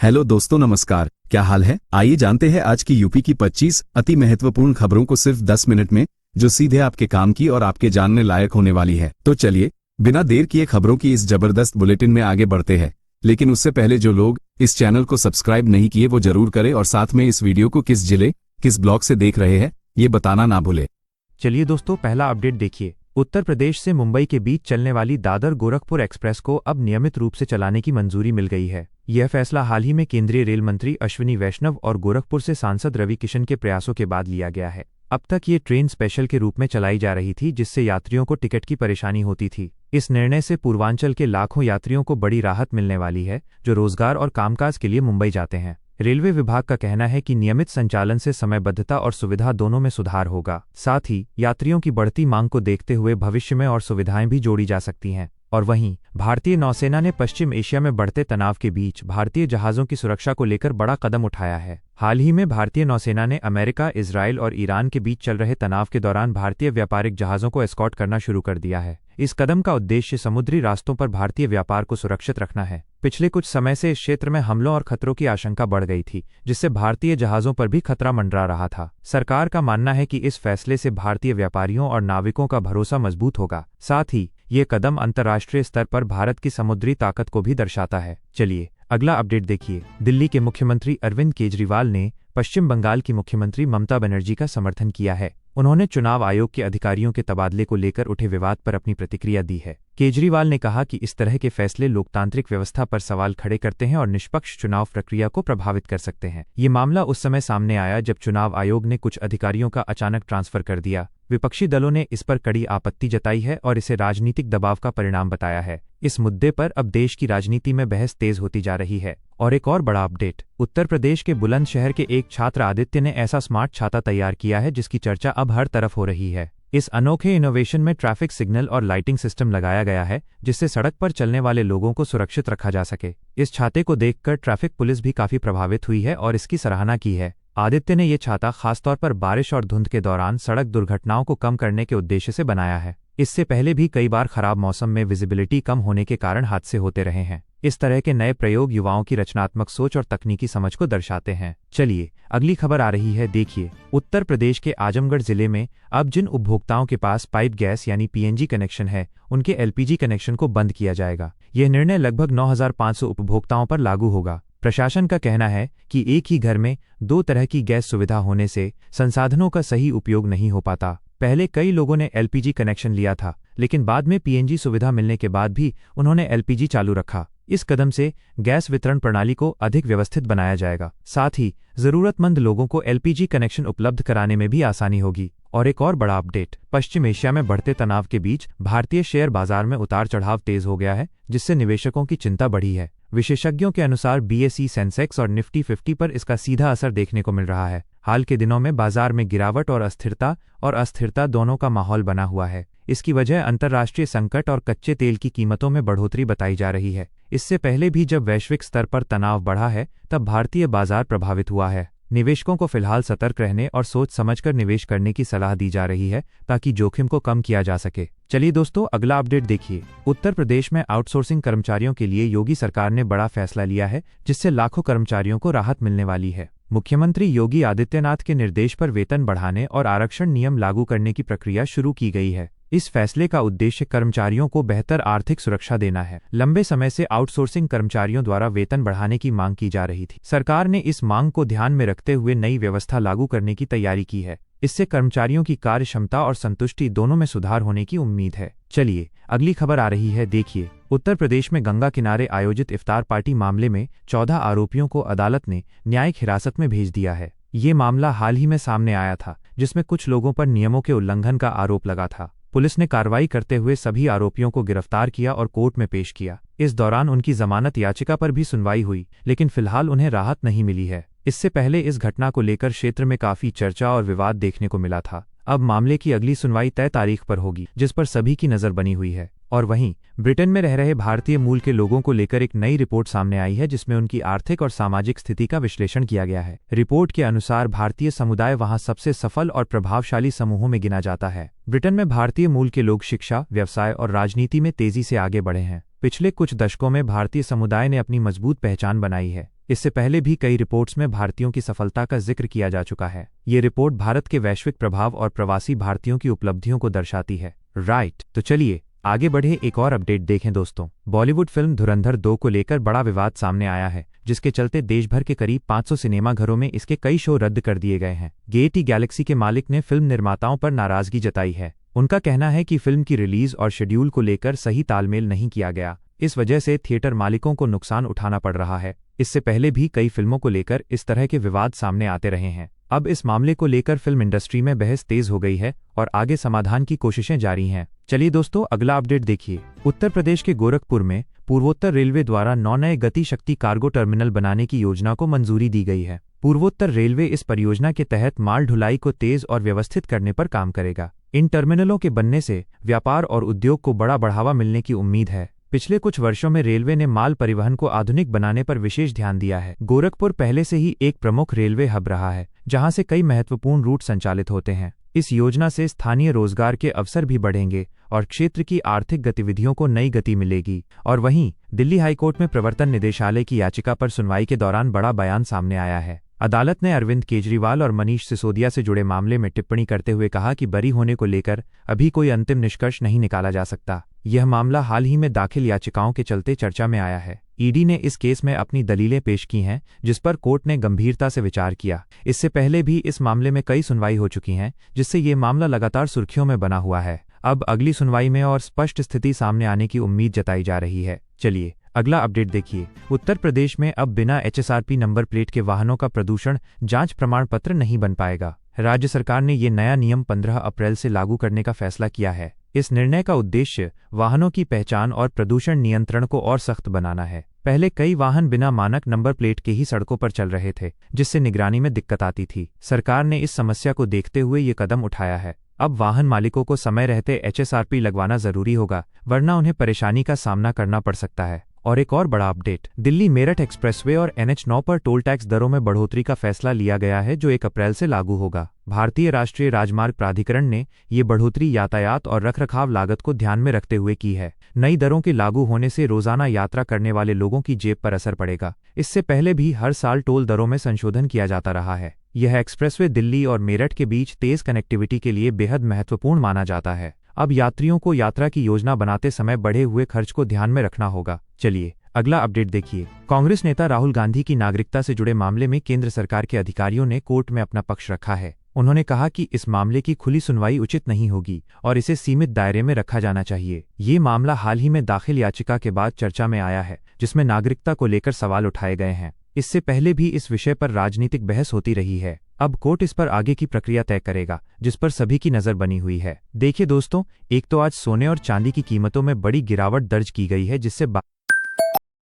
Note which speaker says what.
Speaker 1: Hello दोस्तों, नमस्कार। क्या हाल है? आइए जानते हैं आज की यूपी की 25 अति महत्वपूर्ण खबरों को सिर्फ 10 मिनट में, जो सीधे आपके काम की और आपके जानने लायक होने वाली है। तो चलिए बिना देर किए खबरों की इस जबरदस्त बुलेटिन में आगे बढ़ते हैं। लेकिन उससे पहले जो लोग इस चैनल को सब्सक्राइब नहीं किए वो जरूर करें और साथ में इस वीडियो को किस जिले, किस ब्लॉक से देख रहे हैं ये बताना ना भूले।
Speaker 2: चलिए दोस्तों, पहला अपडेट देखिए। उत्तर प्रदेश से मुंबई के बीच चलने वाली दादर गोरखपुर एक्सप्रेस को अब नियमित रूप से चलाने की मंजूरी मिल गई है। यह फैसला हाल ही में केंद्रीय रेल मंत्री अश्विनी वैष्णव और गोरखपुर से सांसद रवि किशन के प्रयासों के बाद लिया गया है। अब तक ये ट्रेन स्पेशल के रूप में चलाई जा रही थी, जिससे यात्रियों को टिकट की परेशानी होती थी। इस निर्णय से पूर्वांचल के लाखों यात्रियों को बड़ी राहत मिलने वाली है, जो रोजगार और कामकाज के लिए मुंबई जाते हैं। रेलवे विभाग का कहना है कि नियमित संचालन से समयबद्धता और सुविधा दोनों में सुधार होगा। साथ ही यात्रियों की बढ़ती मांग को देखते हुए भविष्य में और सुविधाएं भी जोड़ी जा सकती हैं। और वहीं भारतीय नौसेना ने पश्चिम एशिया में बढ़ते तनाव के बीच भारतीय जहाज़ों की सुरक्षा को लेकर बड़ा कदम उठाया है। हाल ही में भारतीय नौसेना ने अमेरिका, इजरायल और ईरान के बीच चल रहे तनाव के दौरान भारतीय व्यापारिक जहाज़ों को एस्कॉर्ट करना शुरू कर दिया है। इस कदम का उद्देश्य समुद्री रास्तों पर भारतीय व्यापार को सुरक्षित रखना है। पिछले कुछ समय से इस क्षेत्र में हमलों और खतरों की आशंका बढ़ गई थी, जिससे भारतीय जहाज़ों पर भी खतरा मंडरा रहा था। सरकार का मानना है कि इस फैसले से भारतीय व्यापारियों और नाविकों का भरोसा मजबूत होगा। साथ ही ये कदम अंतर्राष्ट्रीय स्तर पर भारत की समुद्री ताकत को भी दर्शाता है। चलिए अगला अपडेट देखिए। दिल्ली के मुख्यमंत्री अरविंद केजरीवाल ने पश्चिम बंगाल की मुख्यमंत्री ममता बनर्जी का समर्थन किया है। उन्होंने चुनाव आयोग के अधिकारियों के तबादले को लेकर उठे विवाद पर अपनी प्रतिक्रिया दी है। केजरीवाल ने कहा कि इस तरह के फैसले लोकतांत्रिक व्यवस्था पर सवाल खड़े करते हैं और निष्पक्ष चुनाव प्रक्रिया को प्रभावित कर सकते हैं। ये मामला उस समय सामने आया जब चुनाव आयोग ने कुछ अधिकारियों का अचानक ट्रांसफर कर दिया। विपक्षी दलों ने इस पर कड़ी आपत्ति जताई है और इसे राजनीतिक दबाव का परिणाम बताया है। इस मुद्दे पर अब देश की राजनीति में बहस तेज होती जा रही है। और एक और बड़ा अपडेट, उत्तर प्रदेश के बुलंदशहर के एक छात्र आदित्य ने ऐसा स्मार्ट छाता तैयार किया है जिसकी चर्चा अब हर तरफ हो रही है। इस अनोखे इनोवेशन में ट्रैफिक सिग्नल और लाइटिंग सिस्टम लगाया गया है, जिससे सड़क पर चलने वाले लोगों को सुरक्षित रखा जा सके। इस छाते को देखकर ट्रैफिक पुलिस भी काफी प्रभावित हुई है और इसकी सराहना की है। आदित्य ने ये छाता खासतौर पर बारिश और धुंध के दौरान सड़क दुर्घटनाओं को कम करने के उद्देश्य से बनाया है। इससे पहले भी कई बार खराब मौसम में विजिबिलिटी कम होने के कारण हादसे होते रहे हैं। इस तरह के नए प्रयोग युवाओं की रचनात्मक सोच और तकनीकी समझ को दर्शाते हैं। चलिए अगली खबर आ रही है, देखिए। उत्तर प्रदेश के आजमगढ़ जिले में अब जिन उपभोक्ताओं के पास पाइप गैस यानी पीएनजी कनेक्शन है, उनके एलपीजी कनेक्शन को बंद किया जाएगा। यह निर्णय लगभग 9,500 उपभोक्ताओं पर लागू होगा। प्रशासन का कहना है कि एक ही घर में दो तरह की गैस सुविधा होने से संसाधनों का सही उपयोग नहीं हो पाता। पहले कई लोगों ने एलपीजी कनेक्शन लिया था, लेकिन बाद में पीएनजी सुविधा मिलने के बाद भी उन्होंने एलपीजी चालू रखा। इस कदम से गैस वितरण प्रणाली को अधिक व्यवस्थित बनाया जाएगा। साथ ही जरूरतमंद लोगों को एलपीजी कनेक्शन उपलब्ध कराने में भी आसानी होगी। और एक और बड़ा अपडेट, पश्चिम एशिया में बढ़ते तनाव के बीच भारतीय शेयर बाजार में उतार चढ़ाव तेज हो गया है, जिससे निवेशकों की चिंता बढ़ी है। विशेषज्ञों के अनुसार बीएसई, सेंसेक्स और निफ्टी 50 पर इसका सीधा असर देखने को मिल रहा है। हाल के दिनों में बाजार में गिरावट और अस्थिरता दोनों का माहौल बना हुआ है। इसकी वजह अंतर्राष्ट्रीय संकट और कच्चे तेल की कीमतों में बढ़ोतरी बताई जा रही है। इससे पहले भी जब वैश्विक स्तर पर तनाव बढ़ा है, तब भारतीय बाजार प्रभावित हुआ है। निवेशकों को फिलहाल सतर्क रहने और सोच समझकर निवेश करने की सलाह दी जा रही है, ताकि जोखिम को कम किया जा सके। चलिए दोस्तों अगला अपडेट देखिए। उत्तर प्रदेश में आउटसोर्सिंग कर्मचारियों के लिए योगी सरकार ने बड़ा फैसला लिया है, जिससे लाखों कर्मचारियों को राहत मिलने वाली है। मुख्यमंत्री योगी आदित्यनाथ के निर्देश पर वेतन बढ़ाने और आरक्षण नियम लागू करने की प्रक्रिया शुरू की गई है। इस फैसले का उद्देश्य कर्मचारियों को बेहतर आर्थिक सुरक्षा देना है। लंबे समय से आउटसोर्सिंग कर्मचारियों द्वारा वेतन बढ़ाने की मांग की जा रही थी। सरकार ने इस मांग को ध्यान में रखते हुए नई व्यवस्था लागू करने की तैयारी की है। इससे कर्मचारियों की कार्य क्षमता और संतुष्टि दोनों में सुधार होने की उम्मीद है। चलिए अगली खबर आ रही है, देखिए। उत्तर प्रदेश में गंगा किनारे आयोजित इफ्तार पार्टी मामले में 14 आरोपियों को अदालत ने न्यायिक हिरासत में भेज दिया है। ये मामला हाल ही में सामने आया था, जिसमें कुछ लोगों पर नियमों के उल्लंघन का आरोप लगा था। पुलिस ने कार्रवाई करते हुए सभी आरोपियों को गिरफ्तार किया और कोर्ट में पेश किया। इस दौरान उनकी जमानत याचिका पर भी सुनवाई हुई, लेकिन फिलहाल उन्हें राहत नहीं मिली है। इससे पहले इस घटना को लेकर क्षेत्र में काफी चर्चा और विवाद देखने को मिला था। अब मामले की अगली सुनवाई तय तारीख पर होगी, जिस पर सभी की नजर बनी हुई है। और वहीं ब्रिटेन में रह रहे भारतीय मूल के लोगों को लेकर एक नई रिपोर्ट सामने आई है, जिसमें उनकी आर्थिक और सामाजिक स्थिति का विश्लेषण किया गया है। रिपोर्ट के अनुसार भारतीय समुदाय वहां सबसे सफल और प्रभावशाली समूहों में गिना जाता है। ब्रिटेन में भारतीय मूल के लोग शिक्षा, व्यवसाय और राजनीति में तेजी से आगे बढ़े हैं। पिछले कुछ दशकों में भारतीय समुदाय ने अपनी मजबूत पहचान बनाई है। इससे पहले भी कई रिपोर्ट्स में भारतीयों की सफलता का जिक्र किया जा चुका है। ये रिपोर्ट भारत के वैश्विक प्रभाव और प्रवासी भारतीयों की उपलब्धियों को दर्शाती है। तो चलिए आगे बढ़े, एक और अपडेट देखें दोस्तों। बॉलीवुड फिल्म धुरंधर 2 को लेकर बड़ा विवाद सामने आया है, जिसके चलते देश भर के करीब 500 सिनेमाघरों में इसके कई शो रद्द कर दिए गए हैं। गेट गैलेक्सी के मालिक ने फिल्म निर्माताओं पर नाराजगी जताई है। उनका कहना है कि फिल्म की रिलीज और शेड्यूल को लेकर सही तालमेल नहीं किया गया। इस वजह से थिएटर मालिकों को नुकसान उठाना पड़ रहा है। इससे पहले भी कई फिल्मों को लेकर इस तरह के विवाद सामने आते रहे हैं। अब इस मामले को लेकर फिल्म इंडस्ट्री में बहस तेज हो गई है और आगे समाधान की कोशिशें जारी हैं। चलिए दोस्तों अगला अपडेट देखिए। उत्तर प्रदेश के गोरखपुर में पूर्वोत्तर रेलवे द्वारा 9 नए गति शक्ति कार्गो टर्मिनल बनाने की योजना को मंजूरी दी गई है। पूर्वोत्तर रेलवे इस परियोजना के तहत माल ढुलाई को तेज और व्यवस्थित करने पर काम करेगा। इन टर्मिनलों के बनने से व्यापार और उद्योग को बड़ा बढ़ावा मिलने की उम्मीद है। पिछले कुछ वर्षों में रेलवे ने माल परिवहन को आधुनिक बनाने पर विशेष ध्यान दिया है। गोरखपुर पहले से ही एक प्रमुख रेलवे हब रहा है, जहां से कई महत्वपूर्ण रूट संचालित होते हैं। इस योजना से स्थानीय रोजगार के अवसर भी बढ़ेंगे और क्षेत्र की आर्थिक गतिविधियों को नई गति मिलेगी। और वहीं दिल्ली हाईकोर्ट में प्रवर्तन निदेशालय की याचिका पर सुनवाई के दौरान बड़ा बयान सामने आया है। अदालत ने अरविंद केजरीवाल और मनीष सिसोदिया से जुड़े मामले में टिप्पणी करते हुए कहा कि बरी होने को लेकर अभी कोई अंतिम निष्कर्ष नहीं निकाला जा सकता। यह मामला हाल ही में दाखिल याचिकाओं के चलते चर्चा में आया है। ईडी ने इस केस में अपनी दलीलें पेश की हैं, जिस पर कोर्ट ने गंभीरता से विचार किया। इससे पहले भी इस मामले में कई सुनवाई हो चुकी हैं, जिससे ये मामला लगातार सुर्खियों में बना हुआ है। अब अगली सुनवाई में और स्पष्ट स्थिति सामने आने की उम्मीद जताई जा रही है। चलिए अगला अपडेट देखिए। उत्तर प्रदेश में अब बिना HSRP नंबर प्लेट के वाहनों का प्रदूषण जांच प्रमाण पत्र नहीं बन पाएगा। राज्य सरकार ने ये नया नियम 15 अप्रैल से लागू करने का फैसला किया है। इस निर्णय का उद्देश्य वाहनों की पहचान और प्रदूषण नियंत्रण को और सख्त बनाना है। पहले कई वाहन बिना मानक नंबर प्लेट के ही सड़कों पर चल रहे थे, जिससे निगरानी में दिक्कत आती थी। सरकार ने इस समस्या को देखते हुए ये कदम उठाया है। अब वाहन मालिकों को समय रहते HSRP लगवाना जरूरी होगा, वरना उन्हें परेशानी का सामना करना पड़ सकता है। और एक और बड़ा अपडेट, दिल्ली मेरठ एक्सप्रेसवे और NH9 पर टोल टैक्स दरों में बढ़ोतरी का फैसला लिया गया है, जो 1 अप्रैल से लागू होगा। भारतीय राष्ट्रीय राजमार्ग प्राधिकरण ने ये बढ़ोतरी यातायात और रखरखाव लागत को ध्यान में रखते हुए की है। नई दरों के लागू होने से रोजाना यात्रा करने वाले लोगों की जेब पर असर पड़ेगा। इससे पहले भी हर साल टोल दरों में संशोधन किया जाता रहा है। यह एक्सप्रेसवे दिल्ली और मेरठ के बीच तेज कनेक्टिविटी के लिए बेहद महत्वपूर्ण माना जाता है। अब यात्रियों को यात्रा की योजना बनाते समय बढ़े हुए खर्च को ध्यान में रखना होगा। चलिए अगला अपडेट देखिए। कांग्रेस नेता राहुल गांधी की नागरिकता से जुड़े मामले में केंद्र सरकार के अधिकारियों ने कोर्ट में अपना पक्ष रखा है। उन्होंने कहा कि इस मामले की खुली सुनवाई उचित नहीं होगी और इसे सीमित दायरे में रखा जाना चाहिए। ये मामला हाल ही में दाखिल याचिका के बाद चर्चा में आया है, जिसमें नागरिकता को लेकर सवाल उठाए गए हैं। इससे पहले भी इस विषय पर राजनीतिक बहस होती रही है। अब कोर्ट इस पर आगे की प्रक्रिया तय करेगा, जिस पर सभी की नजर बनी हुई है। देखिए दोस्तों, एक तो आज सोने और चांदी की कीमतों में बड़ी गिरावट दर्ज की गई है, जिससे